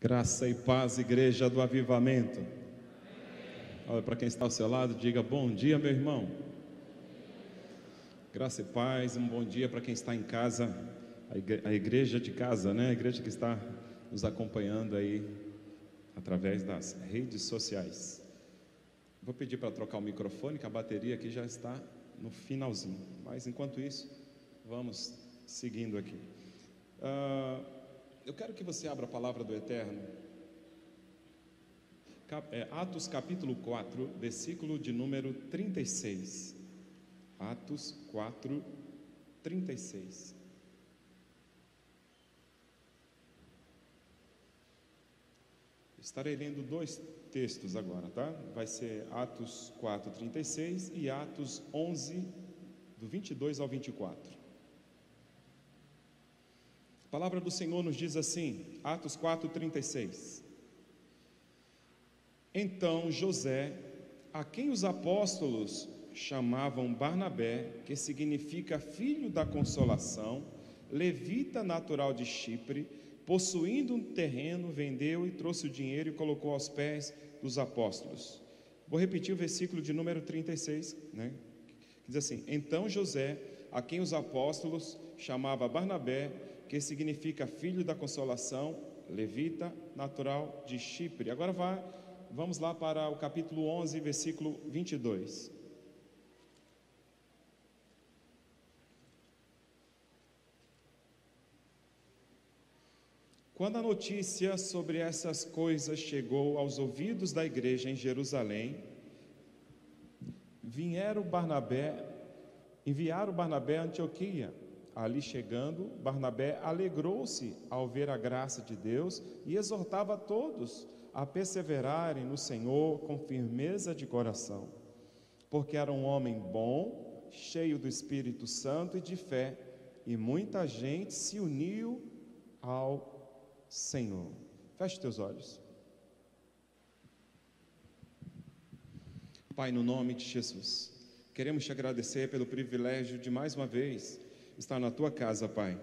Graça e paz, igreja do avivamento. Olha para quem está ao seu lado, diga bom dia, meu irmão. Graça e paz, um bom dia para quem está em casa, a igreja de casa, né? A igreja que está nos acompanhando aí através das redes sociais. Vou pedir para trocar o microfone, que a bateria aqui já está no finalzinho. Mas enquanto isso, vamos seguindo aqui. Eu quero que você abra a palavra do Eterno. Atos capítulo 4, versículo de número 36. Atos 4, 36. Estarei lendo dois textos agora, tá? Vai ser Atos 4, 36 e Atos 11, do 22 ao 24. A palavra do Senhor nos diz assim, Atos 4, 36. Então José, a quem os apóstolos chamavam Barnabé, que significa filho da consolação, levita natural de Chipre, possuindo um terreno, vendeu e trouxe o dinheiro e colocou aos pés dos apóstolos. Vou repetir o versículo de número 36, né? Diz assim, então José, a quem os apóstolos chamavam Barnabé, que significa filho da consolação, levita, natural de Chipre. Agora vamos lá para o capítulo 11, versículo 22. Quando a notícia sobre essas coisas chegou aos ouvidos da igreja em Jerusalém, enviaram Barnabé a Antioquia. Ali chegando, Barnabé alegrou-se ao ver a graça de Deus e exortava a todos a perseverarem no Senhor com firmeza de coração, porque era um homem bom, cheio do Espírito Santo e de fé, e muita gente se uniu ao Senhor. Feche teus olhos. Pai, no nome de Jesus, queremos te agradecer pelo privilégio de mais uma vez estar na tua casa, Pai.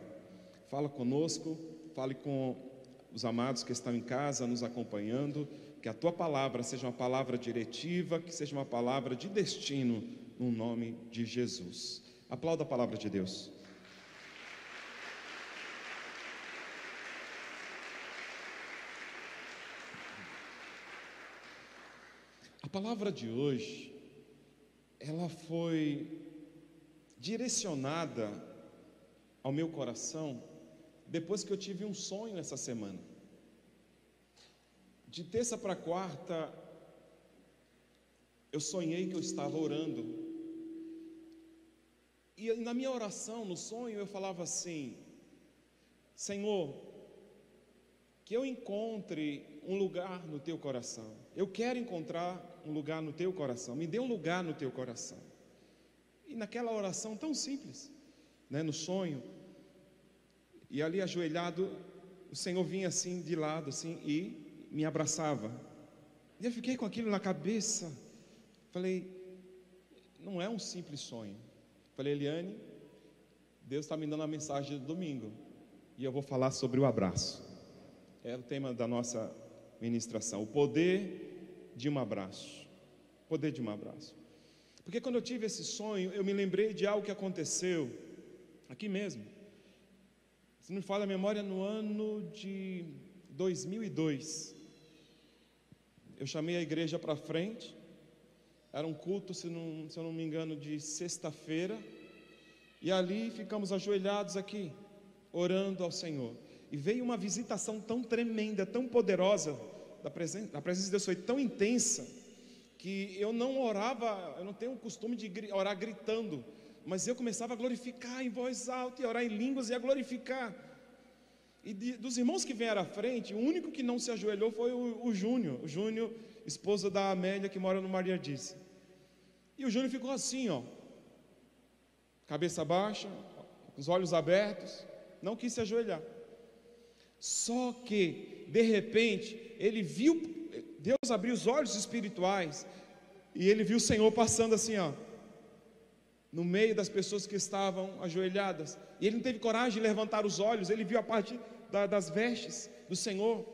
Fala conosco, fale com os amados que estão em casa nos acompanhando, que a tua palavra seja uma palavra diretiva, que seja uma palavra de destino, no nome de Jesus. Aplauda a palavra de Deus. A palavra de hoje, ela foi direcionada ao meu coração depois que eu tive um sonho essa semana. De terça para quarta, eu sonhei que eu estava orando, e na minha oração, no sonho, eu falava assim: Senhor, que eu encontre um lugar no teu coração. Eu quero encontrar um lugar no teu coração. Me dê um lugar no teu coração. E naquela oração tão simples, né, no sonho, e ali ajoelhado, o Senhor vinha assim de lado assim e me abraçava. E eu fiquei com aquilo na cabeça. Falei, não é um simples sonho. Falei, Eliane, Deus está me dando a mensagem do domingo, e eu vou falar sobre o abraço. É o tema da nossa ministração, o poder de um abraço. Poder de um abraço. Porque quando eu tive esse sonho, eu me lembrei de algo que aconteceu aqui mesmo. Se não me falha a memória, no ano de 2002, eu chamei a igreja para frente. Era um culto, se eu não me engano, de sexta-feira, e ali ficamos ajoelhados aqui, orando ao Senhor. E veio uma visitação tão tremenda, tão poderosa, a presença de Deus foi tão intensa, que eu não orava, eu não tenho o costume de orar gritando, mas eu começava a glorificar em voz alta, e orar em línguas, e a glorificar. E dos irmãos que vieram à frente, o único que não se ajoelhou foi o Júnior, esposa da Amélia, que mora no Maria Disse. E o Júnior ficou assim, ó, cabeça baixa, os olhos abertos, não quis se ajoelhar. Só que, de repente, ele viu, Deus abriu os olhos espirituais, e ele viu o Senhor passando assim, ó, no meio das pessoas que estavam ajoelhadas, e ele não teve coragem de levantar os olhos. Ele viu a parte das vestes do Senhor,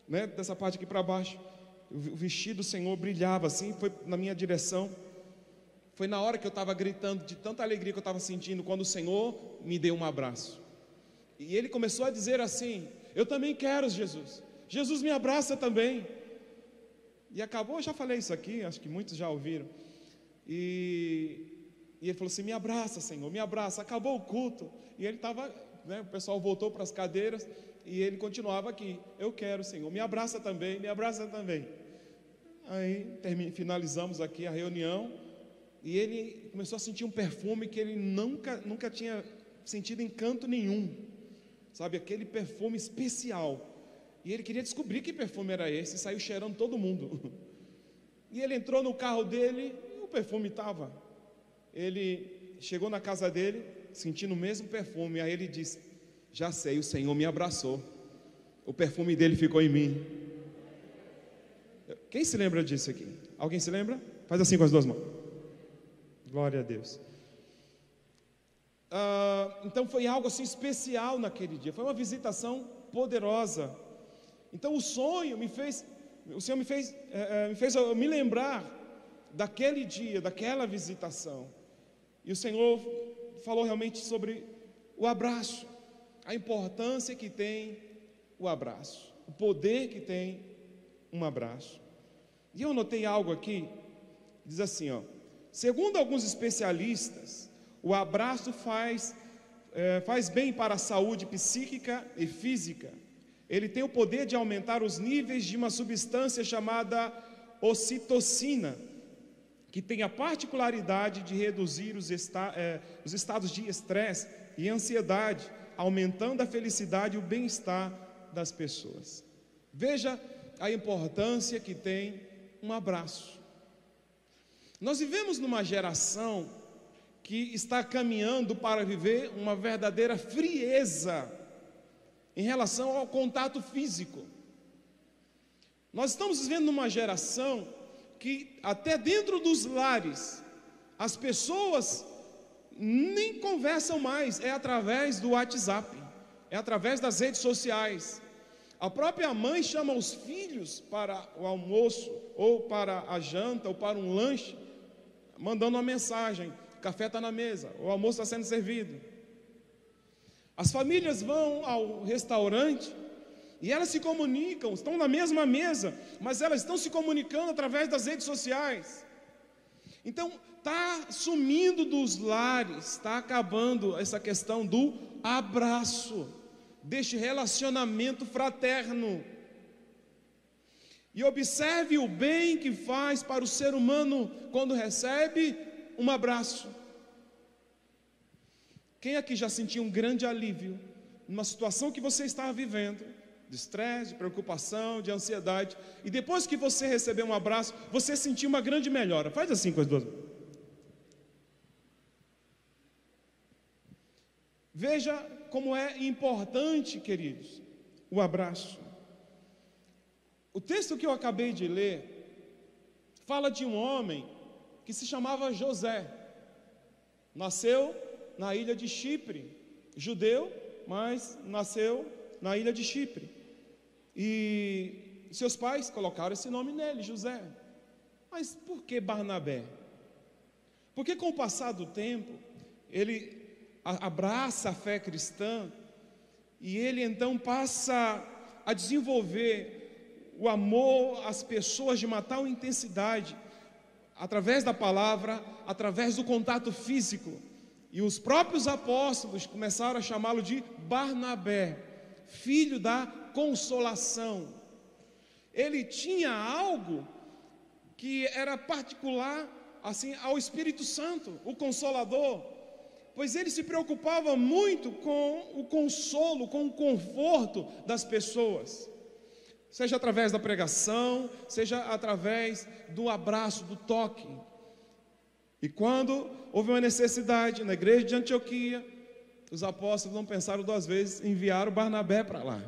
né, dessa parte aqui para baixo. O vestido do Senhor brilhava assim, foi na minha direção. Foi na hora que eu estava gritando de tanta alegria que eu estava sentindo, quando o Senhor me deu um abraço. E Ele começou a dizer assim: eu também quero Jesus, Jesus me abraça também. E acabou, eu já falei isso aqui, acho que muitos já ouviram. E Ele falou assim: me abraça, Senhor, me abraça. Acabou o culto, e Ele estava, né, o pessoal voltou para as cadeiras, e Ele continuava aqui: eu quero, Senhor, me abraça também, me abraça também. Aí finalizamos aqui a reunião, e ele começou a sentir um perfume que ele nunca tinha sentido em canto nenhum, sabe, aquele perfume especial. E ele queria descobrir que perfume era esse, e saiu cheirando todo mundo. E ele entrou no carro dele, e o perfume estava. Ele chegou na casa dele, sentindo o mesmo perfume. Aí ele disse: já sei, o Senhor me abraçou, o perfume dele ficou em mim. Quem se lembra disso aqui? Alguém se lembra? Faz assim com as duas mãos. Glória a Deus. Então foi algo assim especial naquele dia. Foi uma visitação poderosa. Então o Senhor me fez eu me lembrar daquele dia, daquela visitação. E o Senhor falou realmente sobre o abraço, a importância que tem o abraço, o poder que tem um abraço. E eu anotei algo aqui, diz assim, segundo alguns especialistas, o abraço faz bem para a saúde psíquica e física. Ele tem o poder de aumentar os níveis de uma substância chamada ocitocina, que tem a particularidade de reduzir os estados de estresse e ansiedade, aumentando a felicidade e o bem-estar das pessoas. Veja a importância que tem um abraço. Nós vivemos numa geração que está caminhando para viver uma verdadeira frieza em relação ao contato físico. Nós estamos vivendo numa geração que até dentro dos lares as pessoas nem conversam mais, é através do WhatsApp, é através das redes sociais. A própria mãe chama os filhos para o almoço, ou para a janta, ou para um lanche, mandando uma mensagem: o café está na mesa, o almoço está sendo servido. As famílias vão ao restaurante e elas se comunicam, estão na mesma mesa, mas elas estão se comunicando através das redes sociais. Então está sumindo dos lares, está acabando essa questão do abraço, deste relacionamento fraterno. E observe o bem que faz para o ser humano quando recebe um abraço. Quem aqui já sentiu um grande alívio numa situação que você estava vivendo, de estresse, de preocupação, de ansiedade, e depois que você recebeu um abraço, você sentiu uma grande melhora? Faz assim com as duas mãos. Veja como é importante, queridos, o abraço. O texto que eu acabei de ler fala de um homem que se chamava José. Nasceu na ilha de Chipre, judeu, mas nasceu na ilha de Chipre. E seus pais colocaram esse nome nele, José. Mas por que Barnabé? Porque com o passar do tempo, ele abraça a fé cristã, e ele então passa a desenvolver o amor às pessoas de uma tal intensidade, através da palavra, através do contato físico. E os próprios apóstolos começaram a chamá-lo de Barnabé, filho da consolação. Ele tinha algo que era particular assim ao Espírito Santo, o Consolador, pois ele se preocupava muito com o consolo, com o conforto das pessoas, seja através da pregação, seja através do abraço, do toque. E quando houve uma necessidade na igreja de Antioquia, os apóstolos não pensaram duas vezes, enviaram Barnabé para lá.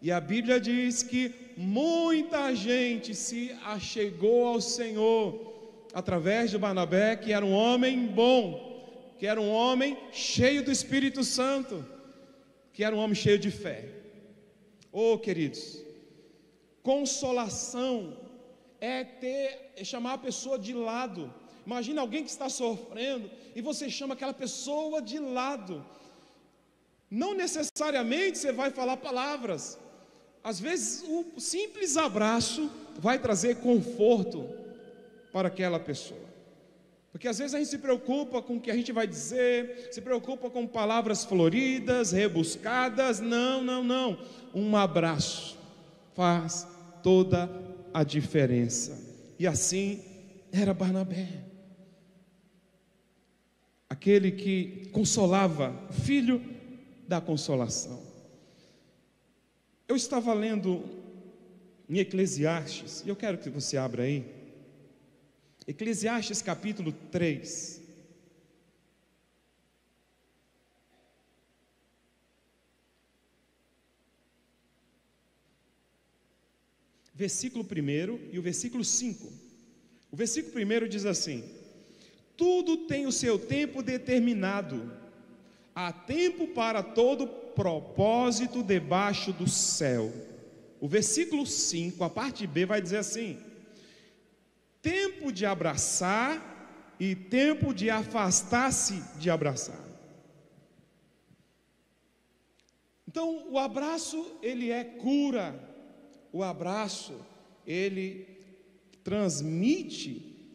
E a Bíblia diz que muita gente se achegou ao Senhor através de Barnabé, que era um homem bom, que era um homem cheio do Espírito Santo, que era um homem cheio de fé. Oh, queridos, Consolação é chamar a pessoa de lado. Imagina alguém que está sofrendo e você chama aquela pessoa de lado. Não necessariamente você vai falar palavras. Às vezes o simples abraço vai trazer conforto para aquela pessoa. Porque às vezes a gente se preocupa com o que a gente vai dizer, se preocupa com palavras floridas, rebuscadas. Não. Um abraço faz toda a diferença. E assim era Barnabé, aquele que consolava, filho da consolação. Eu estava lendo em Eclesiastes, e eu quero que você abra aí, Eclesiastes capítulo 3. Versículo 1 e o versículo 5. O versículo 1 diz assim: tudo tem o seu tempo determinado, há tempo para todo propósito debaixo do céu. O versículo 5, a parte B, vai dizer assim: tempo de abraçar e tempo de afastar-se de abraçar. Então, o abraço, ele é cura. O abraço, ele transmite,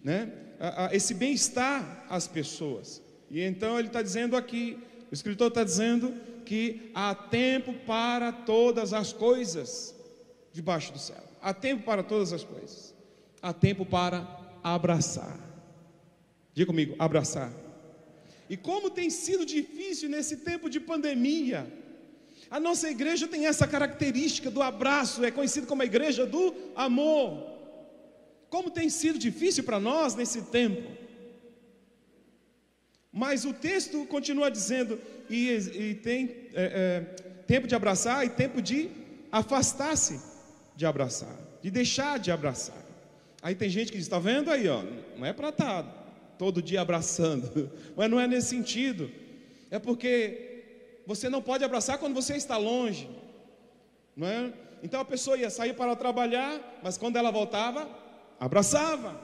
esse bem-estar às pessoas. E então ele está dizendo aqui, o escritor está dizendo que há tempo para todas as coisas debaixo do céu. Há tempo para todas as coisas. Há tempo para abraçar. Diga comigo, abraçar. E como tem sido difícil nesse tempo de pandemia. A nossa igreja tem essa característica do abraço, é conhecida como a igreja do amor. Como tem sido difícil para nós nesse tempo. Mas o texto continua dizendo, e tem tempo de abraçar e tempo de afastar-se de abraçar, de deixar de abraçar. Aí tem gente que diz, está vendo aí, ó, não é para estar todo dia abraçando, mas não é nesse sentido, é porque você não pode abraçar quando você está longe, não é? Então a pessoa ia sair para trabalhar, mas quando ela voltava, abraçava.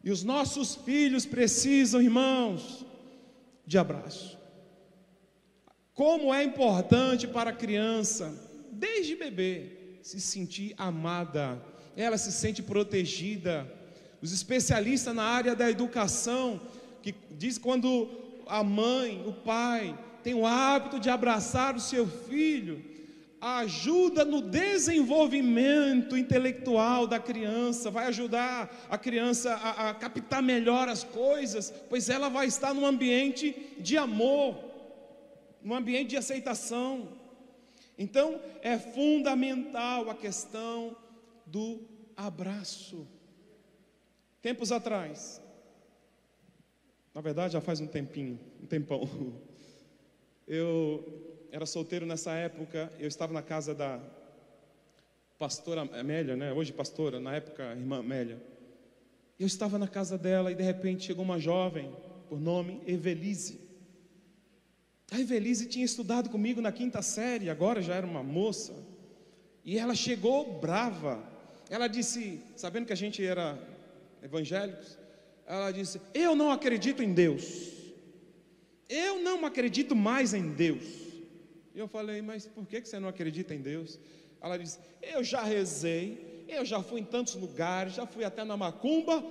E os nossos filhos precisam, irmãos, de abraço. Como é importante para a criança, desde bebê, se sentir amada, ela se sente protegida. Os especialistas na área da educação, que diz quando a mãe, o pai, tem o hábito de abraçar o seu filho, ajuda no desenvolvimento intelectual da criança, vai ajudar a criança a captar melhor as coisas, pois ela vai estar num ambiente de amor, num ambiente de aceitação. Então é fundamental a questão do abraço. Tempos atrás, na verdade já faz um tempão, eu era solteiro nessa época, eu estava na casa da pastora Amélia, hoje pastora, na época irmã Amélia. Eu estava na casa dela e de repente chegou uma jovem, por nome Evelise. A Evelise tinha estudado comigo na 5ª série, agora já era uma moça. E ela chegou brava. Ela disse, sabendo que a gente era evangélicos, ela disse, eu não acredito em Deus. Eu não acredito mais em Deus. E eu falei, mas por que você não acredita em Deus? Ela disse, eu já rezei, eu já fui em tantos lugares, já fui até na macumba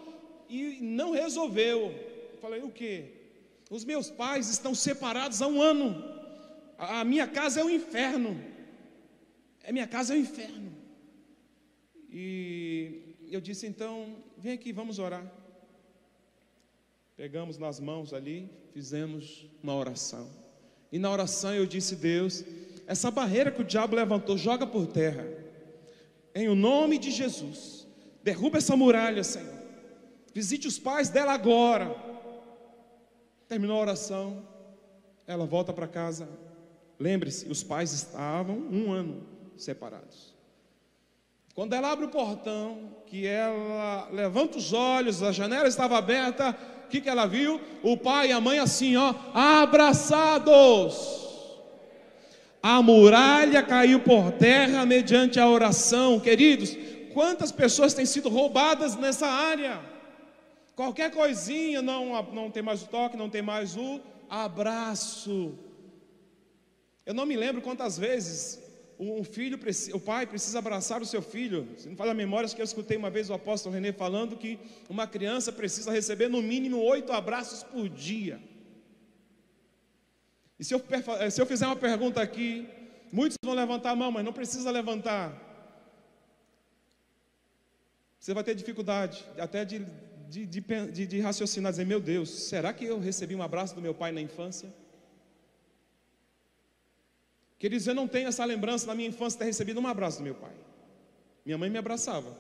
e não resolveu. Eu falei, o quê? Os meus pais estão separados há 1 ano. A minha casa é um inferno. Minha casa é um inferno. E eu disse, então, vem aqui, vamos orar. Pegamos nas mãos ali, fizemos uma oração. E na oração eu disse, Deus, essa barreira que o diabo levantou, joga por terra. Em o nome de Jesus, derruba essa muralha, Senhor. Visite os pais dela agora. Terminou a oração, ela volta para casa. Lembre-se, os pais estavam 1 ano separados. Quando ela abre o portão, que ela levanta os olhos, a janela estava aberta, o que ela viu? O pai e a mãe assim, abraçados. A muralha caiu por terra mediante a oração. Queridos, quantas pessoas têm sido roubadas nessa área? Qualquer coisinha, não tem mais o toque, não tem mais o abraço. Eu não me lembro quantas vezes o pai precisa abraçar o seu filho. Se não falha a memória, acho que eu escutei uma vez o apóstolo René falando que uma criança precisa receber no mínimo 8 abraços por dia. E se eu fizer uma pergunta aqui, muitos vão levantar a mão, mas não precisa levantar. Você vai ter dificuldade até de raciocinar, dizer: meu Deus, será que eu recebi um abraço do meu pai na infância? Queridos, eu não tenho essa lembrança na minha infância de ter recebido um abraço do meu pai. Minha mãe me abraçava.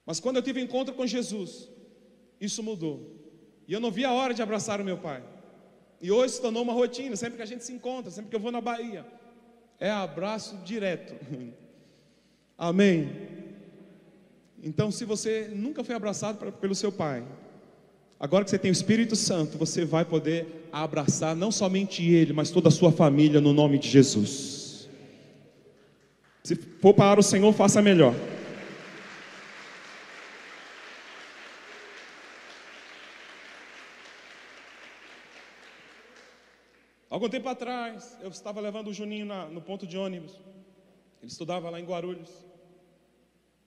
Mas quando eu tive encontro com Jesus, isso mudou. E eu não vi a hora de abraçar o meu pai. E hoje se tornou uma rotina, sempre que a gente se encontra, sempre que eu vou na Bahia, é abraço direto. Amém? Então, se você nunca foi abraçado pelo seu pai, agora que você tem o Espírito Santo, você vai poder abraçar não somente ele, mas toda a sua família, no nome de Jesus. Se for para o Senhor, faça melhor. Algum tempo atrás, eu estava levando o Juninho no ponto de ônibus. Ele estudava lá em Guarulhos.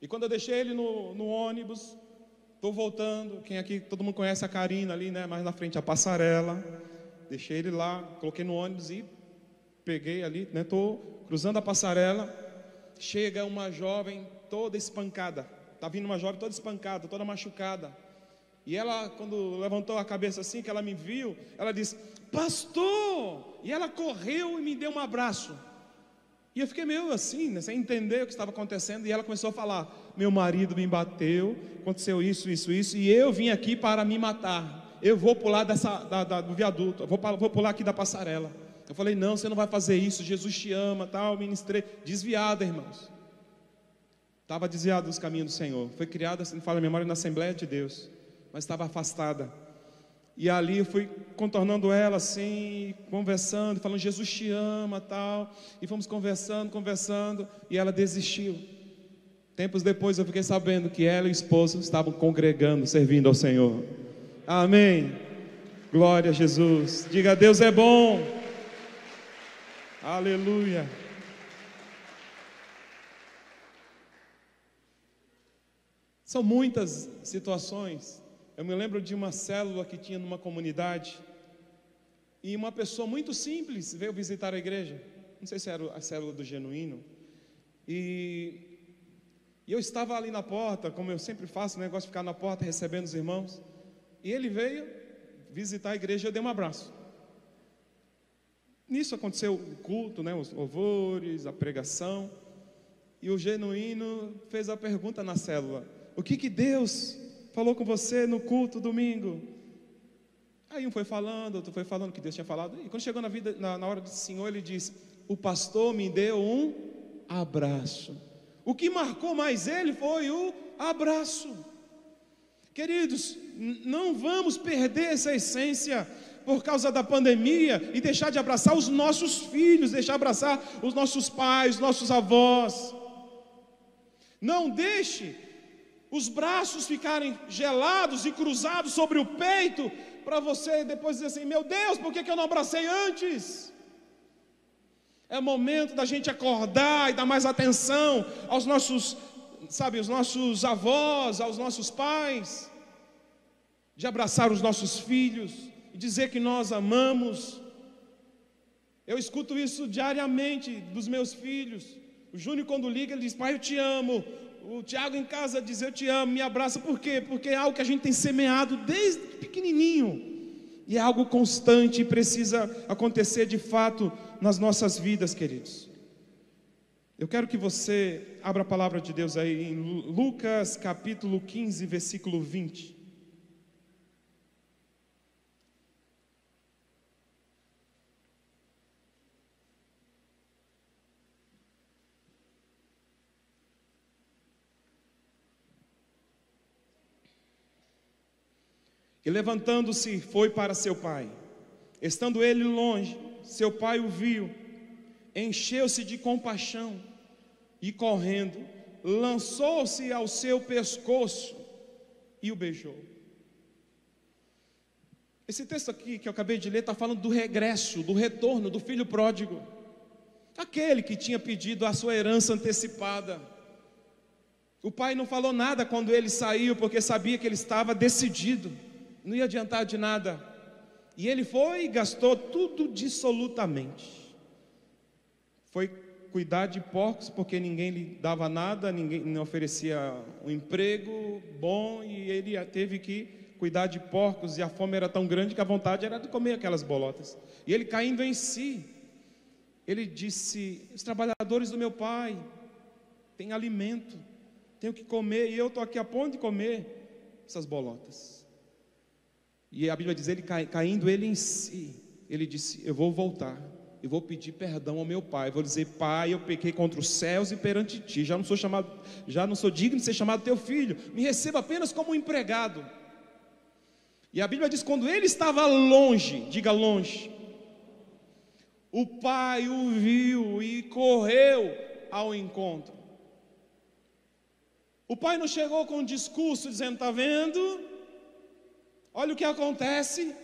E quando eu deixei ele no ônibus, estou voltando. Quem aqui, todo mundo conhece a Karina ali, né? Mais na frente, a passarela. Deixei ele lá, coloquei no ônibus e peguei ali, né? Estou cruzando a passarela. Chega uma jovem toda espancada. Está vindo uma jovem toda espancada, toda machucada. E ela, quando levantou a cabeça assim, que ela me viu, ela disse: pastor! E ela correu e me deu um abraço. E eu fiquei meio assim, né, sem entender o que estava acontecendo. E ela começou a falar: meu marido me bateu, aconteceu isso, e eu vim aqui para me matar. Eu vou pular do viaduto, eu vou pular aqui da passarela. Eu falei: não, você não vai fazer isso, Jesus te ama, tal. Ministrei, desviada, irmãos. Estava desviada dos caminhos do Senhor. Foi criada, se não fala a memória, na Assembleia de Deus, mas estava afastada. E ali eu fui contornando ela assim, conversando, falando: Jesus te ama, tal. E fomos conversando, e ela desistiu. Tempos depois eu fiquei sabendo que ela e o esposo estavam congregando, servindo ao Senhor. Amém. Glória a Jesus. Diga: Deus é bom. Aleluia. São muitas situações. Eu me lembro de uma célula que tinha numa comunidade, e uma pessoa muito simples veio visitar a igreja. Não sei se era a célula do Genuíno. E eu estava ali na porta, como eu sempre faço, né? Gosto de ficar na porta recebendo os irmãos. E ele veio visitar a igreja e eu dei um abraço. Nisso aconteceu o culto, né? Os louvores, a pregação. E o Genuíno fez a pergunta na célula: o que Deus falou com você no culto domingo? Aí um foi falando, outro foi falando o que Deus tinha falado. E quando chegou na hora do Senhor, ele disse: o pastor me deu um abraço. O que marcou mais ele foi o abraço. Queridos, não vamos perder essa essência por causa da pandemia e deixar de abraçar os nossos filhos, deixar de abraçar os nossos pais, nossos avós. Não deixe os braços ficarem gelados e cruzados sobre o peito, para você depois dizer assim: meu Deus, por que eu não abracei antes? É momento da gente acordar e dar mais atenção aos nossos, os nossos avós, aos nossos pais, de abraçar os nossos filhos e dizer que nós amamos. Eu escuto isso diariamente dos meus filhos. O Júnior, quando liga, ele diz: pai, eu te amo. O Tiago em casa diz: eu te amo, me abraça. Por quê? Porque é algo que a gente tem semeado desde pequenininho, e é algo constante e precisa acontecer de fato nas nossas vidas, queridos. Eu quero que você abra a palavra de Deus aí em Lucas capítulo 15, versículo 20. E levantando-se, foi para seu pai. Estando ele longe, seu pai o viu encheu-se de compaixão e, correndo, lançou-se ao seu pescoço e o beijou. Esse texto aqui que eu acabei de ler está falando do regresso, do retorno do filho pródigo, aquele que tinha pedido a sua herança antecipada. O pai não falou nada quando ele saiu, porque sabia que ele estava decidido, não ia adiantar de nada. E ele foi e gastou tudo dissolutamente. Foi cuidar de porcos, porque ninguém lhe dava nada, ninguém não oferecia um emprego bom, e ele teve que cuidar de porcos, e a fome era tão grande que a vontade era de comer aquelas bolotas. E ele, caindo em si, ele disse: os trabalhadores do meu pai têm alimento, tenho que comer, e eu estou aqui a ponto de comer essas bolotas. E a Bíblia diz, ele caindo ele em si, ele disse: eu vou voltar, eu vou pedir perdão ao meu pai, vou dizer: pai, eu pequei contra os céus e perante ti, já não sou digno de ser chamado teu filho, me receba apenas como um empregado. E a Bíblia diz, quando ele estava longe, diga longe, o pai o viu e correu ao encontro. O pai não chegou com um discurso dizendo: está vendo? Olha o que acontece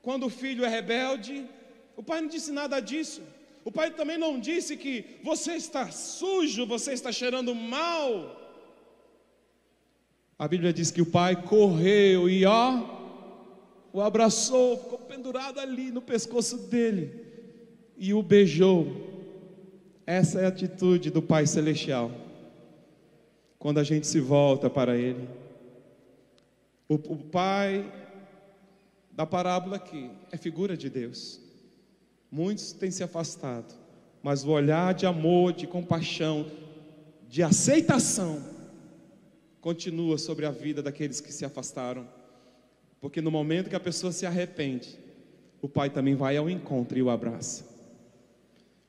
quando o filho é rebelde. O pai não disse nada disso. O pai também não disse que você está sujo, você está cheirando mal. A Bíblia diz que o pai correu e o abraçou, ficou pendurado ali no pescoço dele e o beijou. Essa é a atitude do Pai Celestial quando a gente se volta para Ele. O pai da parábola aqui é figura de Deus. Muitos têm se afastado, mas o olhar de amor, de compaixão, de aceitação continua sobre a vida daqueles que se afastaram. Porque no momento que a pessoa se arrepende, o pai também vai ao encontro e o abraça.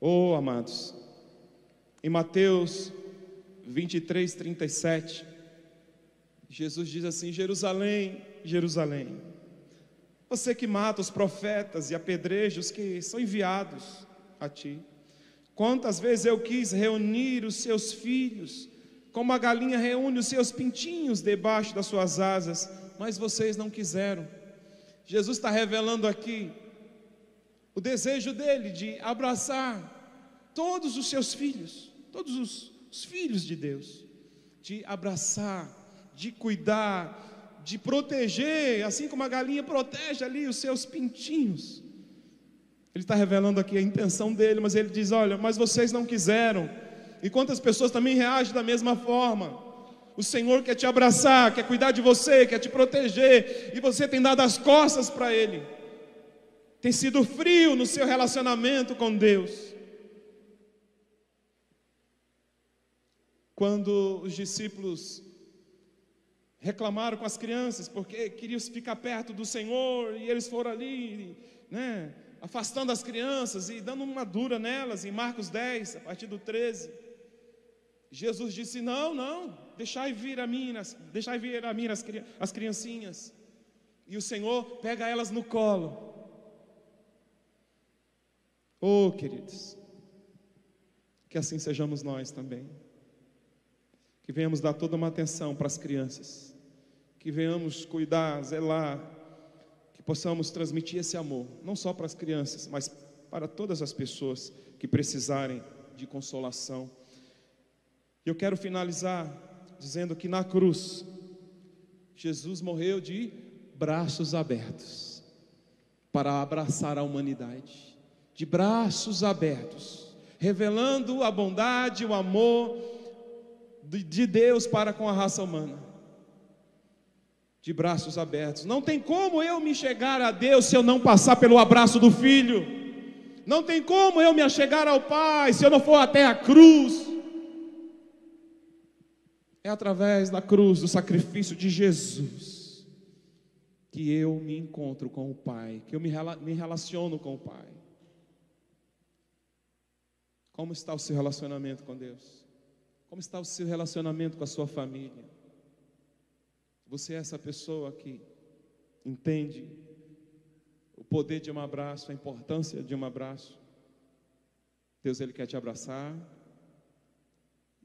Oh, amados, em Mateus 23, 37, Jesus diz assim: Jerusalém, Jerusalém, você que mata os profetas e apedreja os que são enviados a ti, quantas vezes eu quis reunir os seus filhos, como a galinha reúne os seus pintinhos debaixo das suas asas, mas vocês não quiseram. Jesus está revelando aqui o desejo dele de abraçar todos os seus filhos, todos os filhos de Deus, de abraçar, de cuidar, de proteger, assim como a galinha protege ali os seus pintinhos. Ele está revelando aqui a intenção dele, mas ele diz: olha, mas vocês não quiseram. E quantas pessoas também reagem da mesma forma. O Senhor quer te abraçar, quer cuidar de você, quer te proteger, e você tem dado as costas para Ele, tem sido frio no seu relacionamento com Deus. Quando os discípulos reclamaram com as crianças, porque queriam ficar perto do Senhor, e eles foram ali, afastando as crianças e dando uma dura nelas, em Marcos 10, a partir do 13, Jesus disse: não, deixai vir a mim as criancinhas. E o Senhor pega elas no colo. Oh, queridos, que assim sejamos nós também, que venhamos dar toda uma atenção para as crianças, que venhamos cuidar, zelar, que possamos transmitir esse amor, não só para as crianças, mas para todas as pessoas que precisarem de consolação. Eu quero finalizar dizendo que na cruz, Jesus morreu de braços abertos, para abraçar a humanidade, de braços abertos, revelando a bondade, o amor de Deus para com a raça humana, de braços abertos. Não tem como eu me chegar a Deus se eu não passar pelo abraço do Filho, não tem como eu me achegar ao Pai se eu não for até a cruz. É através da cruz, do sacrifício de Jesus, que eu me encontro com o Pai, que eu me relaciono com o Pai. Como está o seu relacionamento com Deus? Como está o seu relacionamento com a sua família? Você é essa pessoa que entende o poder de um abraço, a importância de um abraço? Deus, Ele quer te abraçar,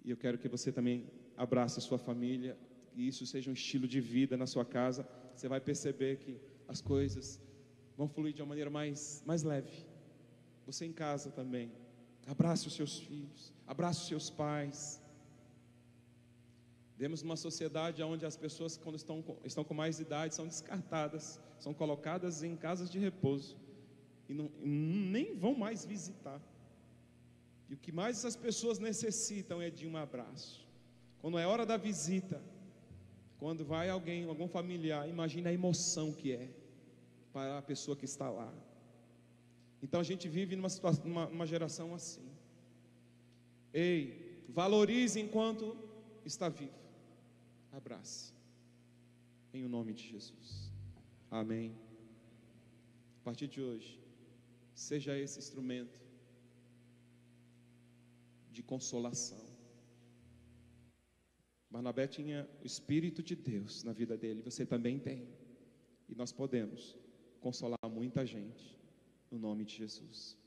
e eu quero que você também abrace a sua família, e isso seja um estilo de vida na sua casa. Você vai perceber que as coisas vão fluir de uma maneira mais leve. Você em casa também, abrace os seus filhos, abrace os seus pais. Vemos uma sociedade onde as pessoas, quando estão com mais idade, são descartadas, são colocadas em casas de repouso, e nem vão mais visitar. E o que mais essas pessoas necessitam é de um abraço. Quando é hora da visita, quando vai algum familiar, imagina a emoção que é para a pessoa que está lá. Então a gente vive numa geração assim. Ei, valorize enquanto está vivo. Abrace, em o nome de Jesus. Amém. A partir de hoje, seja esse instrumento de consolação. Barnabé tinha o Espírito de Deus na vida dele, você também tem, e nós podemos consolar muita gente, no nome de Jesus.